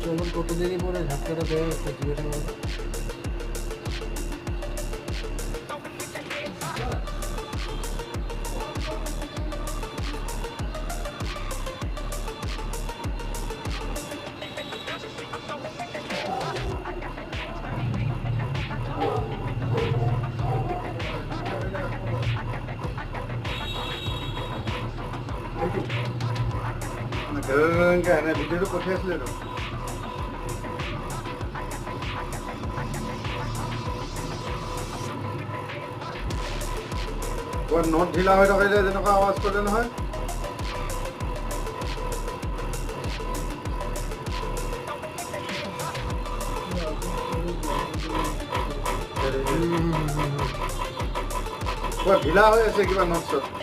চলুন কতদিনই পরে ঝাটকাটা দেয় একটা জিওটা বলো। ভিডিওটো পঠিয়াইছিলে তো নোট ঢিলা হৈ থাকে যে যেনেকুৱা আৱাজ কৰে নহয় ঢিলা হৈ আছে কিবা নোট চট